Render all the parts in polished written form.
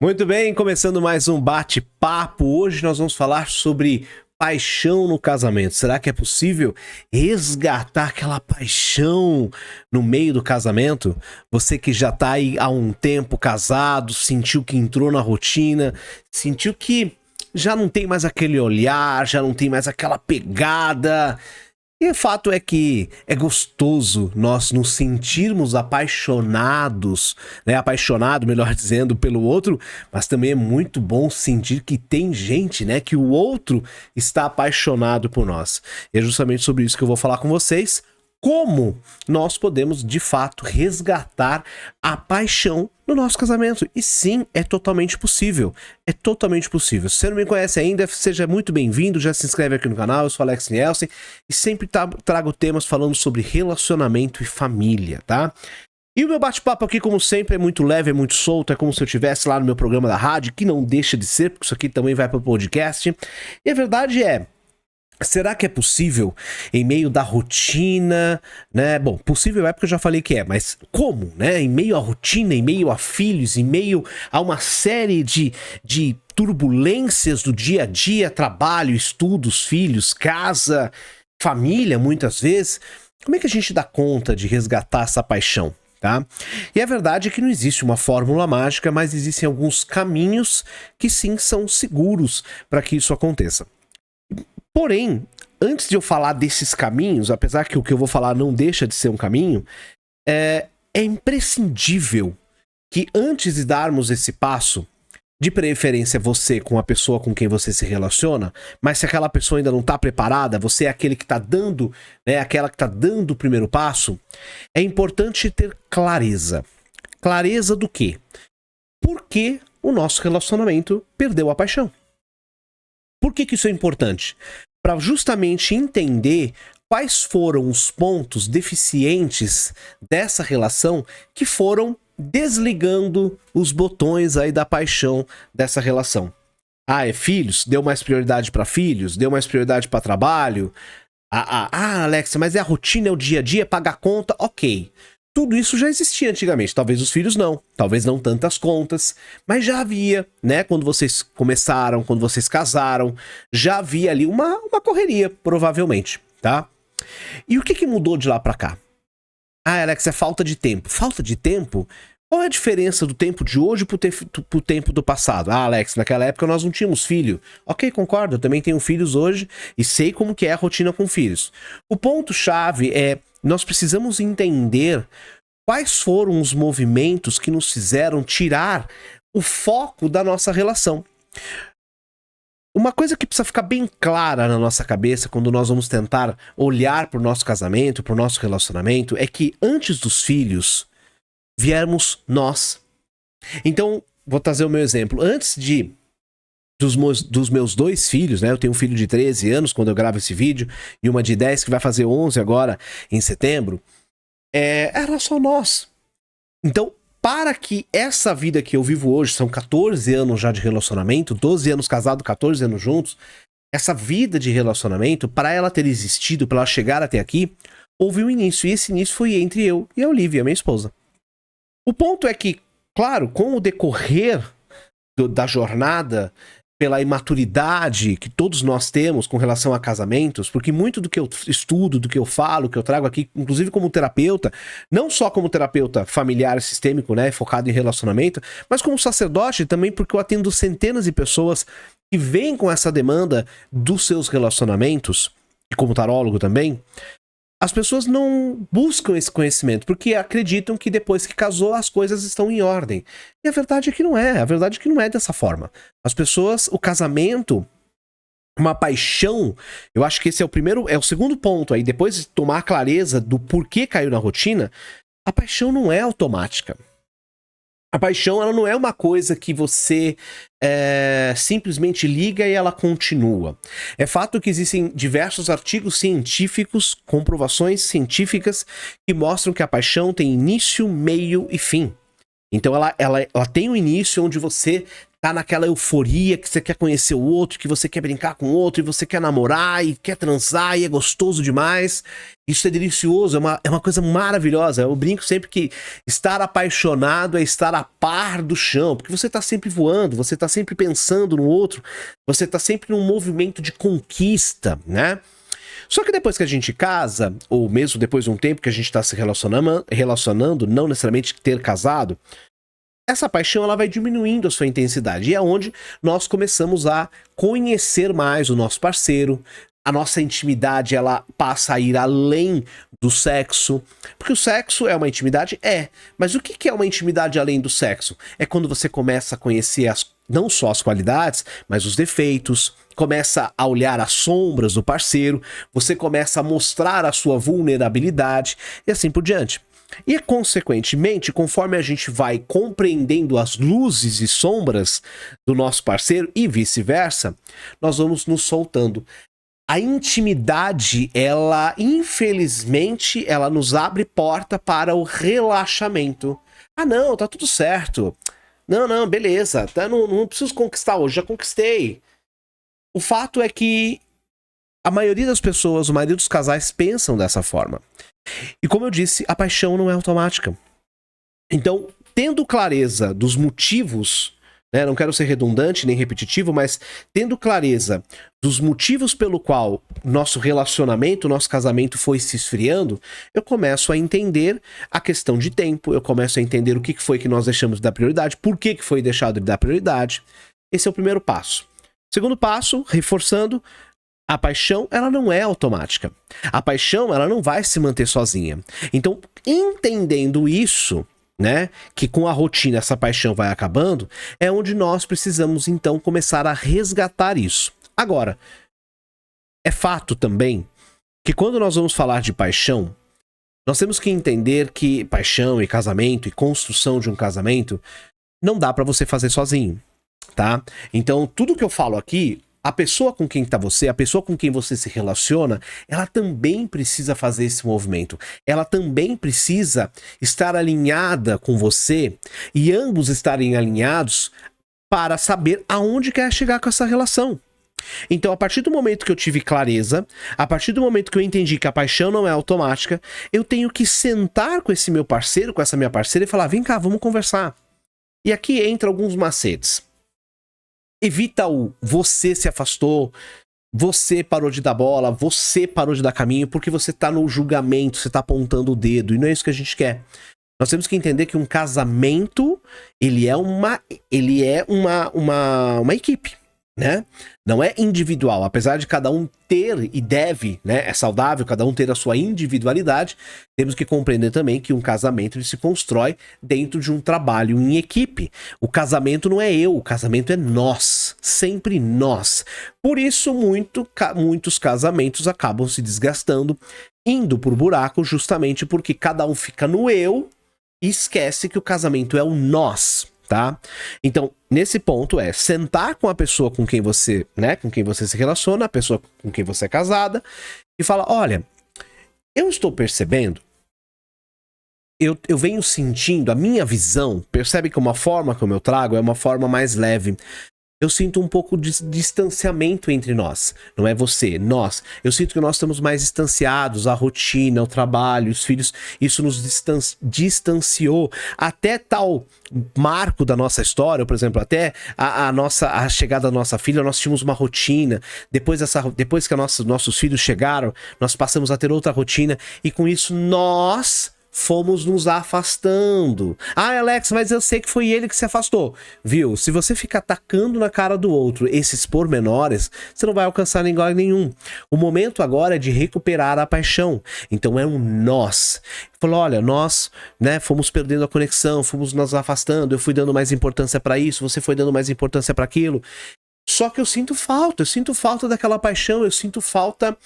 Muito bem, começando mais um bate-papo. Hoje nós vamos falar sobre paixão no casamento. Será que é possível resgatar aquela paixão no meio do casamento? Você que já tá aí há um tempo casado, sentiu que entrou na rotina, sentiu que já não tem mais aquele olhar, já não tem mais aquela pegada. E o fato é que é gostoso nós nos sentirmos apaixonados, né? Apaixonado, melhor dizendo, pelo outro, mas também é muito bom sentir que tem gente, né? Que o outro está apaixonado por nós. E é justamente sobre isso que eu vou falar com vocês. Como nós podemos, de fato, resgatar a paixão no nosso casamento. E sim, é totalmente possível. É totalmente possível. Se você não me conhece ainda, seja muito bem-vindo. Já se inscreve aqui no canal. Eu sou Alex Nielsen e sempre trago temas falando sobre relacionamento e família, tá? E o meu bate-papo aqui, como sempre, é muito leve, é muito solto. É como se eu estivesse lá no meu programa da rádio, que não deixa de ser, porque isso aqui também vai para o podcast. E a verdade é... será que é possível em meio da rotina, né? Bom, possível é porque eu já falei que é, mas como, né? Em meio à rotina, em meio a filhos, em meio a uma série de turbulências do dia a dia, trabalho, estudos, filhos, casa, família, muitas vezes, como é que a gente dá conta de resgatar essa paixão? Tá? E a verdade é que não existe uma fórmula mágica, mas existem alguns caminhos que sim são seguros para que isso aconteça. Porém, antes de eu falar desses caminhos, apesar que o que eu vou falar não deixa de ser um caminho, é imprescindível que antes de darmos esse passo, de preferência você com a pessoa com quem você se relaciona, mas se aquela pessoa ainda não está preparada, você é aquele que está dando, né, aquela que está dando o primeiro passo, é importante ter clareza. Clareza do quê? Por que o nosso relacionamento perdeu a paixão? Por que isso é importante? Para justamente entender quais foram os pontos deficientes dessa relação que foram desligando os botões aí da paixão dessa relação. Ah, é filhos? Deu mais prioridade para filhos? Deu mais prioridade para trabalho? Alexa, mas é a rotina, é o dia a dia, pagar conta? Ok. Tudo isso já existia antigamente, talvez os filhos não, talvez não tantas contas, mas já havia, né, quando vocês começaram, quando vocês casaram, já havia ali uma correria, provavelmente, tá? E o que mudou de lá pra cá? Ah, Alex, é falta de tempo. Falta de tempo? Qual é a diferença do tempo de hoje pro tempo do passado? Ah, Alex, naquela época nós não tínhamos filho. Ok, concordo, eu também tenho filhos hoje e sei como que é a rotina com filhos. O ponto-chave é, nós precisamos entender quais foram os movimentos que nos fizeram tirar o foco da nossa relação. Uma coisa que precisa ficar bem clara na nossa cabeça quando nós vamos tentar olhar para o nosso casamento, para o nosso relacionamento, é que antes dos filhos, viemos nós. Então, vou trazer o meu exemplo. Antes dos meus dois filhos, né? Eu tenho um filho de 13 anos quando eu gravo esse vídeo e uma de 10 que vai fazer 11 agora em setembro. Era só nós. Então, para que essa vida que eu vivo hoje, são 14 anos já de relacionamento, 12 anos casado, 14 anos juntos, essa vida de relacionamento, para ela ter existido, para ela chegar até aqui, houve um início. E esse início foi entre eu e a Olivia, minha esposa. O ponto é que, claro, com o decorrer da jornada, pela imaturidade que todos nós temos com relação a casamentos, porque muito do que eu estudo, do que eu falo, que eu trago aqui, inclusive como terapeuta, não só como terapeuta familiar e sistêmico, né, focado em relacionamento, mas como sacerdote também, porque eu atendo centenas de pessoas que vêm com essa demanda dos seus relacionamentos, e como tarólogo também. As pessoas não buscam esse conhecimento porque acreditam que depois que casou as coisas estão em ordem. E a verdade é que não é. A verdade é que não é dessa forma. As pessoas, o casamento, uma paixão, eu acho que esse é o segundo ponto aí. Depois de tomar a clareza do porquê caiu na rotina, a paixão não é automática. A paixão, ela não é uma coisa que você simplesmente liga e ela continua. É fato que existem diversos artigos científicos, comprovações científicas que mostram que a paixão tem início, meio e fim. Então ela tem um início onde você tá naquela euforia, que você quer conhecer o outro, que você quer brincar com o outro, e você quer namorar, e quer transar, e é gostoso demais. Isso é delicioso, é uma coisa maravilhosa. Eu brinco sempre que estar apaixonado é estar a par do chão, porque você tá sempre voando, você tá sempre pensando no outro, você tá sempre num movimento de conquista, né? Só que depois que a gente casa, ou mesmo depois de um tempo que a gente tá se relacionando, não necessariamente ter casado, essa paixão ela vai diminuindo a sua intensidade. E é onde nós começamos a conhecer mais o nosso parceiro. A nossa intimidade ela passa a ir além do sexo. Porque o sexo é uma intimidade? É. Mas o que é uma intimidade além do sexo? É quando você começa a conhecer não só as qualidades, mas os defeitos. Começa a olhar as sombras do parceiro. Você começa a mostrar a sua vulnerabilidade. E assim por diante. E, consequentemente, conforme a gente vai compreendendo as luzes e sombras do nosso parceiro e vice-versa, nós vamos nos soltando. A intimidade, ela, infelizmente, ela nos abre porta para o relaxamento. Ah, não, tá tudo certo. Não, beleza. Não preciso conquistar hoje, já conquistei. O fato é que a maioria das pessoas, a maioria dos casais pensam dessa forma. E como eu disse, a paixão não é automática. Então, tendo clareza dos motivos, né, não quero ser redundante nem repetitivo, mas tendo clareza dos motivos pelo qual nosso relacionamento, nosso casamento foi se esfriando, eu começo a entender a questão de tempo, eu começo a entender o que foi que nós deixamos de dar prioridade, por que foi deixado de dar prioridade. Esse é o primeiro passo. Segundo passo, reforçando, a paixão, ela não é automática. A paixão, ela não vai se manter sozinha. Então, entendendo isso, né, que com a rotina essa paixão vai acabando, é onde nós precisamos, então, começar a resgatar isso. Agora, é fato também que quando nós vamos falar de paixão, nós temos que entender que paixão e casamento e construção de um casamento não dá pra você fazer sozinho, tá? Então, tudo que eu falo aqui, a pessoa com quem tá você, a pessoa com quem você se relaciona, ela também precisa fazer esse movimento. Ela também precisa estar alinhada com você e ambos estarem alinhados para saber aonde quer chegar com essa relação. Então, a partir do momento que eu tive clareza, a partir do momento que eu entendi que a paixão não é automática, eu tenho que sentar com esse meu parceiro, com essa minha parceira e falar, vem cá, vamos conversar. E aqui entra alguns macetes. Evita o você se afastou, você parou de dar bola, você parou de dar caminho, porque você tá no julgamento, você tá apontando o dedo, e não é isso que a gente quer. Nós temos que entender que um casamento, ele é uma equipe, né? Não é individual, apesar de cada um ter e deve, né? É saudável cada um ter a sua individualidade, temos que compreender também que um casamento ele se constrói dentro de um trabalho em equipe. O casamento não é eu, o casamento é nós, sempre nós. Por isso muitos casamentos acabam se desgastando, indo por buraco, justamente porque cada um fica no eu e esquece que o casamento é o nós. Tá? Então, nesse ponto é sentar com a pessoa com quem você, né, com quem você se relaciona, a pessoa com quem você é casada, e falar, olha, eu estou percebendo, eu venho sentindo, a minha visão, percebe que uma forma como eu trago é uma forma mais leve. Eu sinto um pouco de distanciamento entre nós. Não é você, nós. Eu sinto que nós estamos mais distanciados, a rotina, o trabalho, os filhos. Isso nos distanciou. Até tal marco da nossa história, por exemplo, até a chegada da nossa filha, nós tínhamos uma rotina. Depois que nossos filhos chegaram, nós passamos a ter outra rotina. E com isso, nós fomos nos afastando. Ah, Alex, mas eu sei que foi ele que se afastou. Viu? Se você ficar tacando na cara do outro esses pormenores, você não vai alcançar lugar nenhum. O momento agora é de recuperar a paixão. Então é um nós. Falou, olha, nós, né, fomos perdendo a conexão, fomos nos afastando, eu fui dando mais importância para isso, você foi dando mais importância para aquilo. Só que eu sinto falta daquela paixão, eu sinto falta,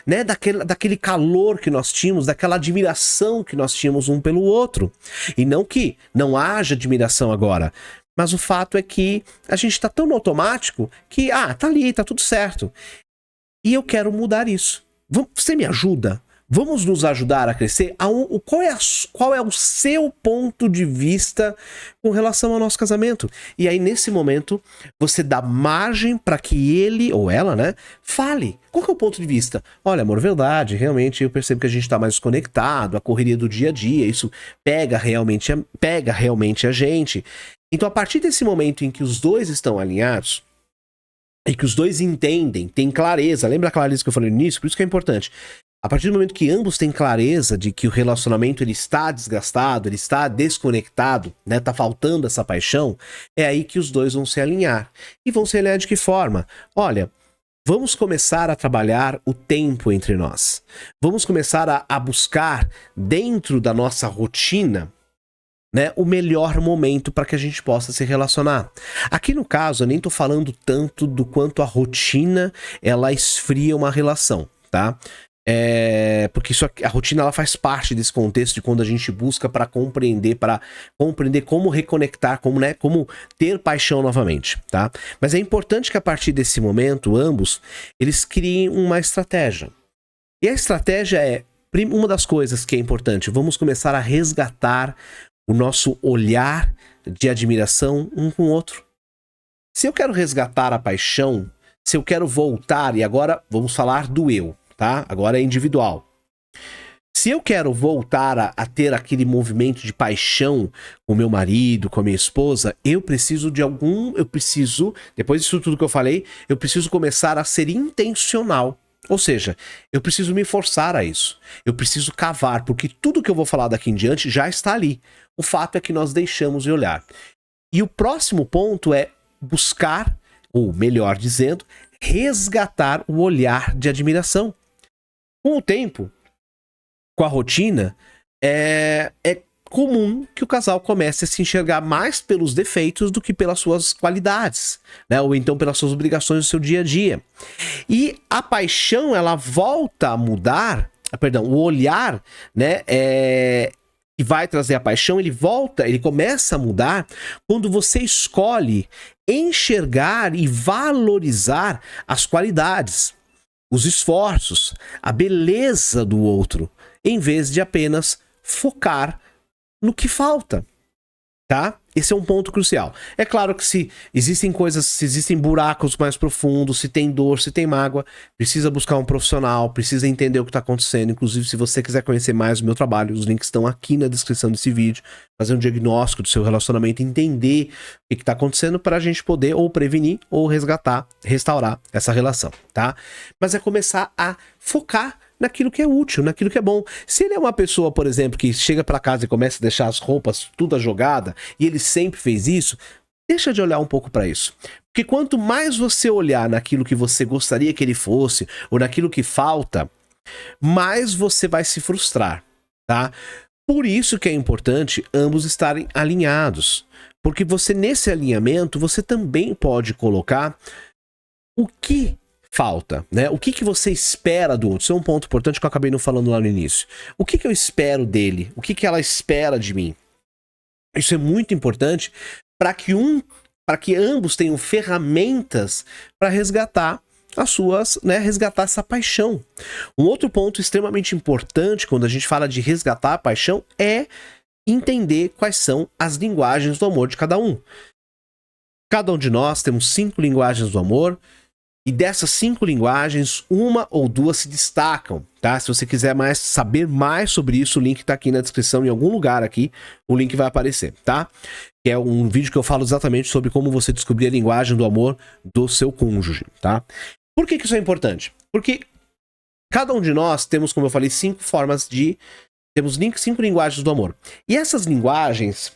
né, daquele calor que nós tínhamos, daquela admiração que nós tínhamos um pelo outro. E não que não haja admiração agora, mas o fato é que a gente tá tão no automático que, tá ali, tá tudo certo. E eu quero mudar isso. Você me ajuda? Vamos nos ajudar a crescer? Qual é o seu ponto de vista com relação ao nosso casamento? E aí, nesse momento, você dá margem para que ele ou ela, né, fale. Qual que é o ponto de vista? Olha, amor, verdade, realmente eu percebo que a gente está mais desconectado, a correria do dia a dia, isso pega realmente a gente. Então, a partir desse momento em que os dois estão alinhados, e que os dois entendem, têm clareza, lembra a clareza que eu falei no início? Por isso que é importante. A partir do momento que ambos têm clareza de que o relacionamento ele está desgastado, ele está desconectado, né, tá faltando essa paixão, é aí que os dois vão se alinhar. E vão se alinhar de que forma? Olha, vamos começar a trabalhar o tempo entre nós. Vamos começar a buscar dentro da nossa rotina, né, o melhor momento para que a gente possa se relacionar. Aqui no caso, eu nem tô falando tanto do quanto a rotina ela esfria uma relação, tá? Porque a rotina ela faz parte desse contexto de quando a gente busca para compreender como reconectar, como ter paixão novamente, tá? Mas é importante que a partir desse momento, ambos, eles criem uma estratégia. E a estratégia é, uma das coisas que é importante, vamos começar a resgatar o nosso olhar de admiração um com o outro. Se eu quero resgatar a paixão, se eu quero voltar, e agora vamos falar do eu, tá? Agora é individual. Se eu quero voltar a ter aquele movimento de paixão com meu marido, com a minha esposa, depois disso tudo que eu falei, eu preciso começar a ser intencional. Ou seja, eu preciso me forçar a isso. Eu preciso cavar, porque tudo que eu vou falar daqui em diante já está ali. O fato é que nós deixamos de olhar. E o próximo ponto é buscar, ou melhor dizendo, resgatar o olhar de admiração. Com o tempo, com a rotina, é comum que o casal comece a se enxergar mais pelos defeitos do que pelas suas qualidades, né? Ou então pelas suas obrigações do seu dia a dia. E a paixão, ela volta a mudar, o olhar, né, que vai trazer a paixão, ele começa a mudar quando você escolhe enxergar e valorizar as qualidades, os esforços, a beleza do outro, em vez de apenas focar no que falta, tá? Esse é um ponto crucial. É claro que se existem buracos mais profundos, se tem dor, se tem mágoa, precisa buscar um profissional, precisa entender o que está acontecendo. Inclusive, se você quiser conhecer mais o meu trabalho, os links estão aqui na descrição desse vídeo. Fazer um diagnóstico do seu relacionamento, entender o que está acontecendo para a gente poder ou prevenir ou restaurar essa relação, tá? Mas é começar a focar naquilo que é útil, naquilo que é bom. Se ele é uma pessoa, por exemplo, que chega para casa e começa a deixar as roupas toda jogada, e ele sempre fez isso, deixa de olhar um pouco para isso. Porque quanto mais você olhar naquilo que você gostaria que ele fosse, ou naquilo que falta, mais você vai se frustrar, tá? Por isso que é importante ambos estarem alinhados. Porque você, nesse alinhamento, você também pode colocar o que falta, né? O que você espera do outro? Isso é um ponto importante que eu acabei não falando lá no início. O que eu espero dele? O que ela espera de mim? Isso é muito importante para que ambos tenham ferramentas para resgatar resgatar essa paixão. Um outro ponto extremamente importante quando a gente fala de resgatar a paixão é entender quais são as linguagens do amor de cada um. Cada um de nós temos 5 linguagens do amor. E dessas 5 linguagens, 1 ou 2 se destacam, tá? Se você quiser saber mais sobre isso, o link tá aqui na descrição, em algum lugar aqui, o link vai aparecer, tá? Que é um vídeo que eu falo exatamente sobre como você descobrir a linguagem do amor do seu cônjuge, tá? Por que isso é importante? Porque cada um de nós temos, como eu falei, 5 temos 5 linguagens do amor. E essas linguagens,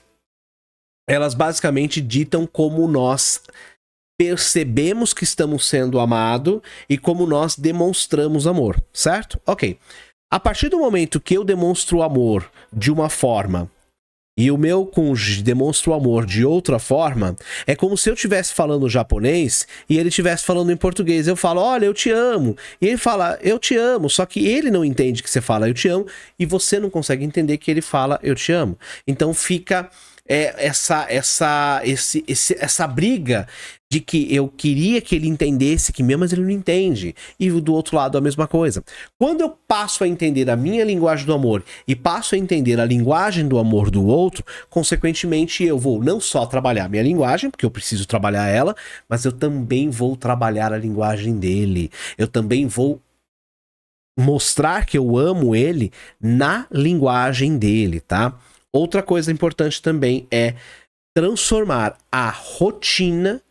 elas basicamente ditam como nós percebemos que estamos sendo amados e como nós demonstramos amor, certo? Ok. A partir do momento que eu demonstro amor de uma forma e o meu cônjuge demonstra o amor de outra forma, é como se eu estivesse falando japonês e ele estivesse falando em português. Eu falo, olha, eu te amo. E ele fala, eu te amo. Só que ele não entende que você fala, eu te amo, e você não consegue entender que ele fala, eu te amo. Então fica essa briga de que eu queria que ele entendesse que mesmo, mas ele não entende. E do outro lado a mesma coisa. Quando eu passo a entender a minha linguagem do amor e passo a entender a linguagem do amor do outro, consequentemente eu vou não só trabalhar a minha linguagem, porque eu preciso trabalhar ela, mas eu também vou trabalhar a linguagem dele. Eu também vou mostrar que eu amo ele na linguagem dele, tá? Outra coisa importante também é transformar a rotina,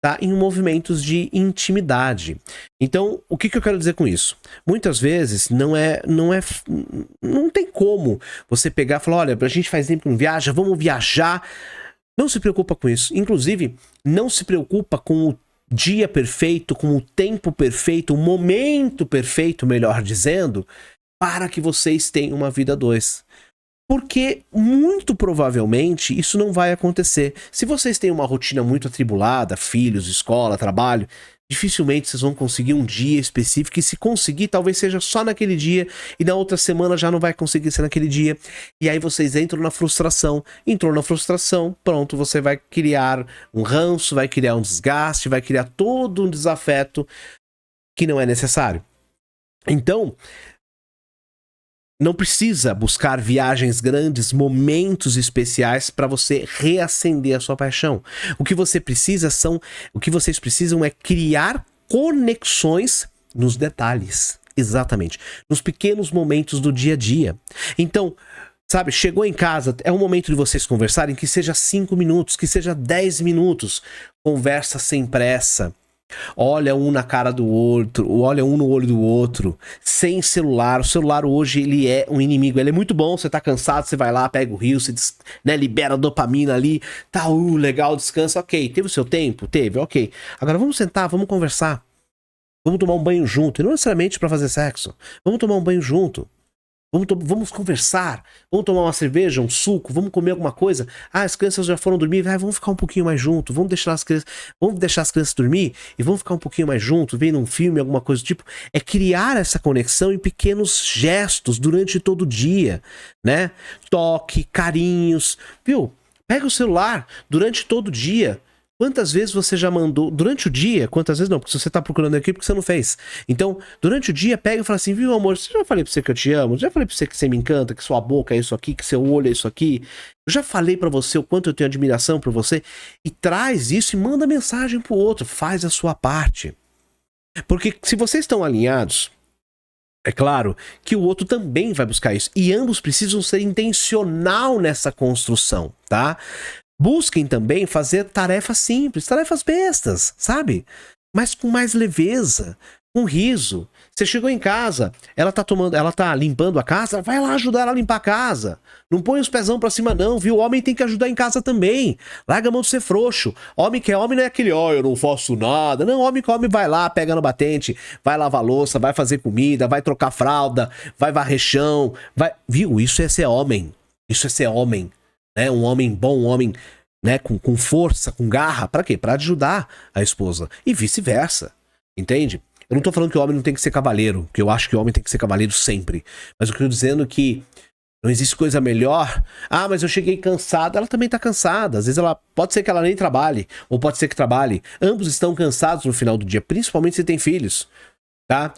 tá, em movimentos de intimidade. Então, o que eu quero dizer com isso? Muitas vezes não tem como você pegar e falar, olha, a gente faz tempo que não viaja, vamos viajar. Não se preocupa com isso. Inclusive, não se preocupa com o dia perfeito, com o tempo perfeito, o momento perfeito, melhor dizendo, para que vocês tenham uma vida a dois. Porque, muito provavelmente, isso não vai acontecer. Se vocês têm uma rotina muito atribulada, filhos, escola, trabalho, dificilmente vocês vão conseguir um dia específico, e se conseguir, talvez seja só naquele dia, e na outra semana já não vai conseguir ser naquele dia. E aí vocês entram na frustração. Entrou na frustração, pronto, você vai criar um ranço, vai criar um desgaste, vai criar todo um desafeto que não é necessário. Então, não precisa buscar viagens grandes, momentos especiais para você reacender a sua paixão. O que vocês precisam é criar conexões nos detalhes. Exatamente. Nos pequenos momentos do dia a dia. Então, sabe, chegou em casa, é um momento de vocês conversarem, que seja 5 minutos, que seja 10 minutos. Conversa sem pressa. Olha um na cara do outro, olha um no olho do outro, sem celular. O celular hoje, ele é um inimigo. Ele é muito bom, você tá cansado, você vai lá, pega o rio, você, né, libera dopamina ali, tá, legal, descansa, ok. Teve o seu tempo? Teve, ok. Agora vamos sentar, vamos conversar. Vamos tomar um banho junto, e não necessariamente pra fazer sexo. Vamos tomar um banho junto. Vamos conversar, vamos tomar uma cerveja, um suco, vamos comer alguma coisa. Ah, as crianças já foram dormir, vamos ficar um pouquinho mais junto, vamos deixar as crianças dormir e vamos ficar um pouquinho mais junto, vendo um filme, alguma coisa do tipo. É criar essa conexão em pequenos gestos durante todo o dia, né? Toque, carinhos, viu? Pega o celular durante todo o dia. Quantas vezes você já mandou, durante o dia, quantas vezes não, porque se você tá procurando aqui, porque você não fez. Então, durante o dia, pega e fala assim, viu amor, já falei pra você que eu te amo, já falei pra você que você me encanta, que sua boca é isso aqui, que seu olho é isso aqui, eu já falei pra você o quanto eu tenho admiração por você, e traz isso e manda mensagem pro outro, faz a sua parte. Porque se vocês estão alinhados, é claro que o outro também vai buscar isso, e ambos precisam ser intencional nessa construção, tá? Busquem também fazer tarefas simples, tarefas bestas, sabe? Mas com mais leveza, com riso. Você chegou em casa, ela tá limpando a casa, vai lá ajudar ela a limpar a casa. Não põe os pezão pra cima não, viu? O homem tem que ajudar em casa também. Larga a mão de ser frouxo. Homem que é homem não é aquele, eu não faço nada. Não, homem que homem vai lá, pega no batente, vai lavar louça, vai fazer comida, vai trocar fralda, vai varrer chão, vai... Viu? Isso é ser homem. Isso é ser homem. Né? Um homem bom, um homem, né, com força, com garra. Pra quê? Pra ajudar a esposa. E vice-versa. Entende? Eu não tô falando que o homem não tem que ser cavaleiro, porque eu acho que o homem tem que ser cavaleiro sempre. Mas eu tô dizendo que não existe coisa melhor. Ah, mas eu cheguei cansado. Ela também tá cansada. Às vezes pode ser que ela nem trabalhe, ou pode ser que trabalhe. Ambos estão cansados no final do dia, principalmente se tem filhos, tá?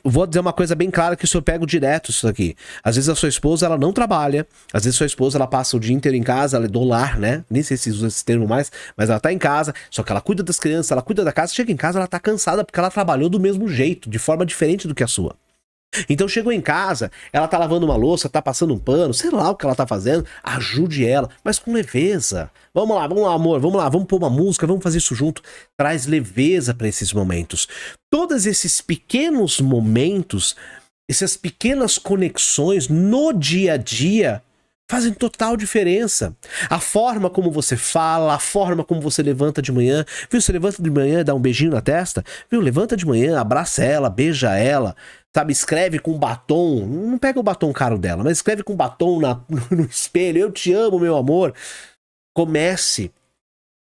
Vou dizer uma coisa bem clara, que isso eu pego direto isso aqui. Às vezes a sua esposa, ela não trabalha. Às vezes a sua esposa, ela passa o dia inteiro em casa, ela é do lar, né? Nem sei se usa esse termo mais, mas ela tá em casa, só que ela cuida das crianças, ela cuida da casa, chega em casa, ela tá cansada porque ela trabalhou do mesmo jeito, de forma diferente do que a sua. Então chegou em casa, ela tá lavando uma louça, tá passando um pano, sei lá o que ela tá fazendo, ajude ela, mas com leveza. Vamos lá, amor, vamos lá, vamos pôr uma música, vamos fazer isso junto. Traz leveza para esses momentos. Todos esses pequenos momentos, essas pequenas conexões no dia a dia fazem total diferença. A forma como você fala, a forma como você levanta de manhã. Viu, você levanta de manhã e dá um beijinho na testa. Viu, levanta de manhã, abraça ela, beija ela. Sabe, escreve com batom. Não pega o batom caro dela, mas escreve com batom no espelho. Eu te amo, meu amor. Comece.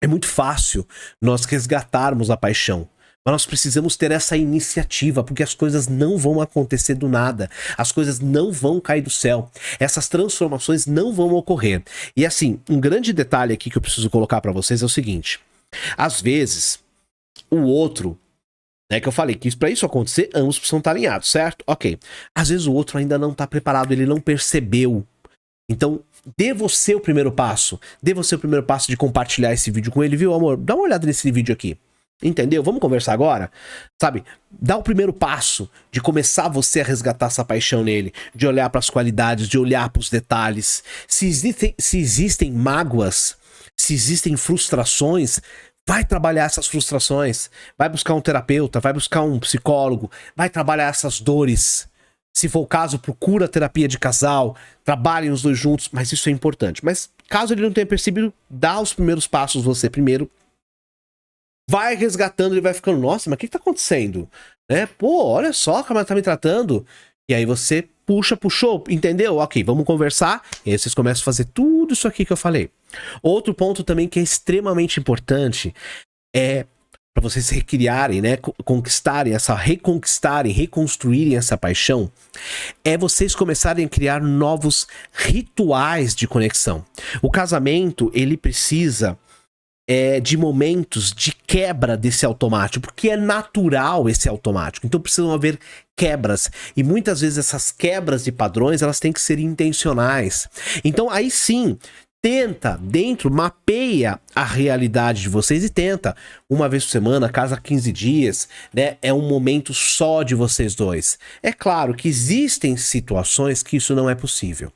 É muito fácil nós resgatarmos a paixão. Mas nós precisamos ter essa iniciativa, porque as coisas não vão acontecer do nada. As coisas não vão cair do céu. Essas transformações não vão ocorrer. E assim, um grande detalhe aqui que eu preciso colocar para vocês é o seguinte. Às vezes, o outro, né, que eu falei que para isso acontecer, ambos precisam estar alinhados, certo? Ok. Às vezes o outro ainda não está preparado, ele não percebeu. Então, dê você o primeiro passo. Dê você o primeiro passo de compartilhar esse vídeo com ele, viu, amor? Dá uma olhada nesse vídeo aqui. Entendeu? Vamos conversar agora? Sabe? Dá o primeiro passo de começar você a resgatar essa paixão nele, de olhar para as qualidades, de olhar para os detalhes. Se existem mágoas, se existem frustrações, vai trabalhar essas frustrações. Vai buscar um terapeuta, vai buscar um psicólogo, vai trabalhar essas dores. Se for o caso, procura terapia de casal, trabalhem os dois juntos, mas isso é importante. Mas caso ele não tenha percebido, dá os primeiros passos você primeiro. Vai resgatando, ele vai ficando, nossa, mas o que tá acontecendo? Né? Pô, olha só como ela tá me tratando. E aí você puxou, entendeu? Ok, vamos conversar. E aí vocês começam a fazer tudo isso aqui que eu falei. Outro ponto também que é extremamente importante é para vocês recriarem, né, reconstruírem essa paixão, é vocês começarem a criar novos rituais de conexão. O casamento, ele precisa de momentos de quebra desse automático, porque é natural esse automático, então precisam haver quebras, e muitas vezes essas quebras de padrões, elas têm que ser intencionais. Então aí sim, mapeia a realidade de vocês e tenta, uma vez por semana, cada 15 dias, né, é um momento só de vocês dois. É claro que existem situações que isso não é possível.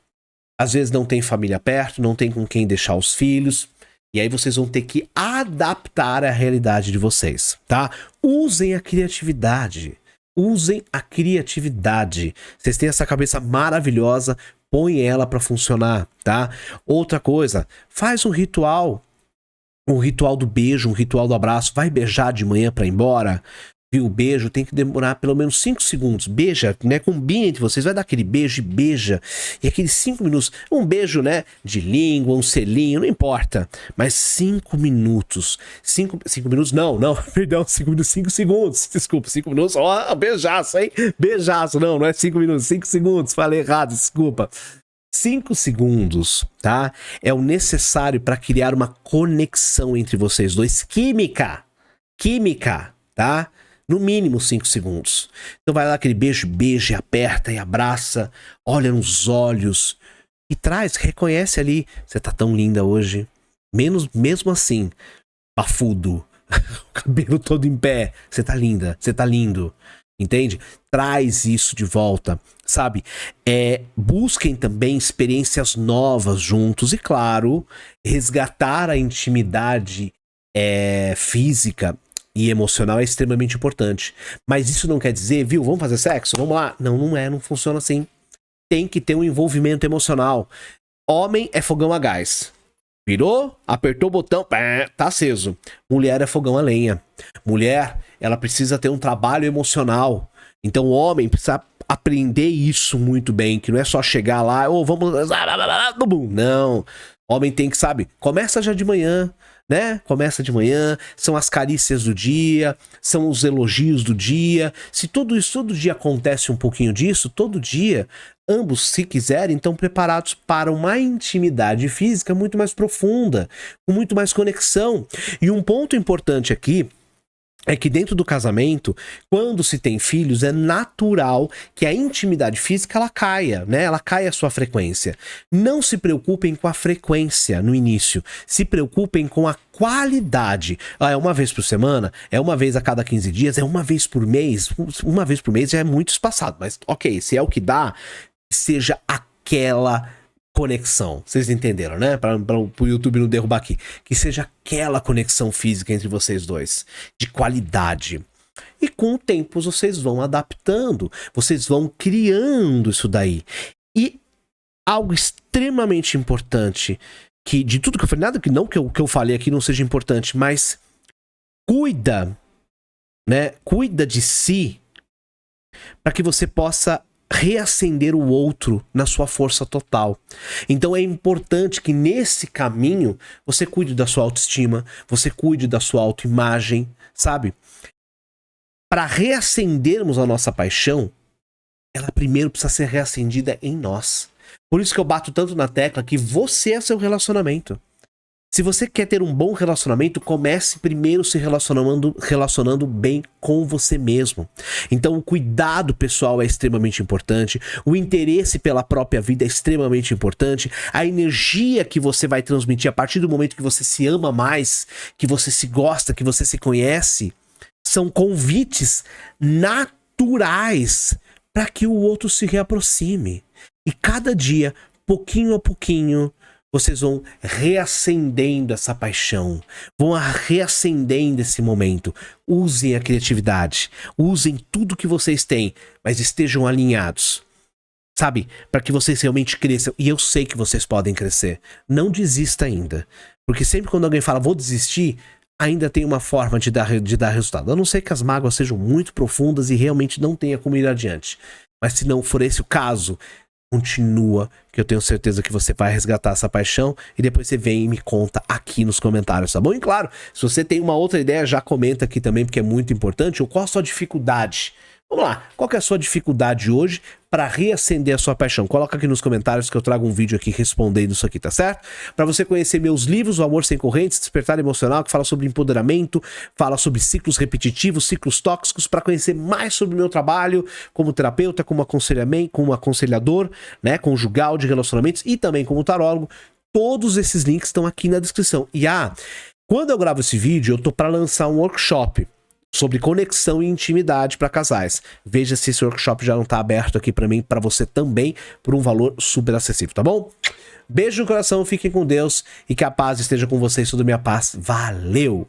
Às vezes não tem família perto, não tem com quem deixar os filhos, e aí vocês vão ter que adaptar a realidade de vocês, tá? Usem a criatividade. Usem a criatividade. Vocês têm essa cabeça maravilhosa, põe ela para funcionar, tá? Outra coisa, faz um ritual do beijo, um ritual do abraço. Vai beijar de manhã para ir embora? Viu? O beijo tem que demorar pelo menos 5 segundos. Beija, né? Combina entre vocês. Vai dar aquele beijo e beija. E aqueles 5 minutos. Um beijo, né? De língua, um selinho, não importa. Mas 5 minutos. 5 minutos? Não. Perdão, 5 minutos, 5 segundos. Desculpa, 5 minutos. Ó, beijaço, hein? Beijaço. Não é 5 minutos, 5 segundos. Falei errado, desculpa. 5 segundos, tá? É o necessário para criar uma conexão entre vocês dois. Química, tá? No mínimo 5 segundos. Então vai lá aquele beijo, beija, aperta e abraça, olha nos olhos e reconhece ali, você tá tão linda hoje. Mesmo assim, bafudo, o cabelo todo em pé, você tá linda, você tá lindo. Entende? Traz isso de volta, sabe? Busquem também experiências novas juntos e, claro, resgatar a intimidade física e emocional é extremamente importante. Mas isso não quer dizer, viu, vamos fazer sexo? Vamos lá. Não funciona assim. Tem que ter um envolvimento emocional. Homem é fogão a gás. Virou, apertou o botão, tá aceso. Mulher é fogão a lenha. Mulher, ela precisa ter um trabalho emocional. Então o homem precisa aprender isso muito bem, que não é só chegar lá, vamos... Não. Homem tem que, sabe, começa já de manhã, né? Começa de manhã, são as carícias do dia, são os elogios do dia. Se tudo isso, todo dia acontece um pouquinho disso, todo dia, ambos, se quiserem, estão preparados para uma intimidade física muito mais profunda, com muito mais conexão. E um ponto importante aqui é que dentro do casamento, quando se tem filhos, é natural que a intimidade física ela caia, né? Ela caia a sua frequência. Não se preocupem com a frequência no início, se preocupem com a qualidade. É uma vez por semana? É uma vez a cada 15 dias? É uma vez por mês? Uma vez por mês já é muito espaçado, mas ok, se é o que dá, seja aquela conexão, vocês entenderam, né? Para o YouTube não derrubar aqui. Que seja aquela conexão física entre vocês dois, de qualidade. E com o tempo vocês vão adaptando, vocês vão criando isso daí. E algo extremamente importante, que de tudo que eu falei, nada que eu falei aqui não seja importante, mas cuida, né? Cuida de si para que você possa reacender o outro na sua força total. Então é importante que nesse caminho você cuide da sua autoestima, você cuide da sua autoimagem, sabe? para reacendermos a nossa paixão, ela primeiro precisa ser reacendida em nós. Por isso que eu bato tanto na tecla que você é seu relacionamento. Se você quer ter um bom relacionamento, comece primeiro se relacionando bem com você mesmo. Então o cuidado pessoal é extremamente importante, o interesse pela própria vida é extremamente importante, a energia que você vai transmitir a partir do momento que você se ama mais, que você se gosta, que você se conhece, são convites naturais para que o outro se reaproxime. E cada dia, pouquinho a pouquinho, vocês vão reacendendo essa paixão, vão reacendendo esse momento. Usem a criatividade, usem tudo que vocês têm, mas estejam alinhados, sabe? Para que vocês realmente cresçam. E eu sei que vocês podem crescer. Não desista ainda. Porque sempre quando alguém fala, vou desistir, ainda tem uma forma de dar resultado. A não ser que as mágoas sejam muito profundas e realmente não tenha como ir adiante. Mas se não for esse o caso, continua, que eu tenho certeza que você vai resgatar essa paixão e depois você vem e me conta aqui nos comentários, tá bom? E claro, se você tem uma outra ideia, já comenta aqui também, porque é muito importante. Ou qual a sua dificuldade? Vamos lá, qual que é a sua dificuldade hoje para reacender a sua paixão? Coloca aqui nos comentários que eu trago um vídeo aqui respondendo isso aqui, tá certo? Para você conhecer meus livros, O Amor Sem Correntes, Despertar Emocional, que fala sobre empoderamento, fala sobre ciclos repetitivos, ciclos tóxicos, para conhecer mais sobre o meu trabalho como terapeuta, como aconselhador, né, conjugal de relacionamentos e também como tarólogo. Todos esses links estão aqui na descrição. E quando eu gravo esse vídeo, eu tô para lançar um workshop sobre conexão e intimidade para casais. Veja se esse workshop já não tá aberto aqui para mim, para você também, por um valor super acessível, tá bom? Beijo no coração, fiquem com Deus e que a paz esteja com vocês, toda a minha paz. Valeu!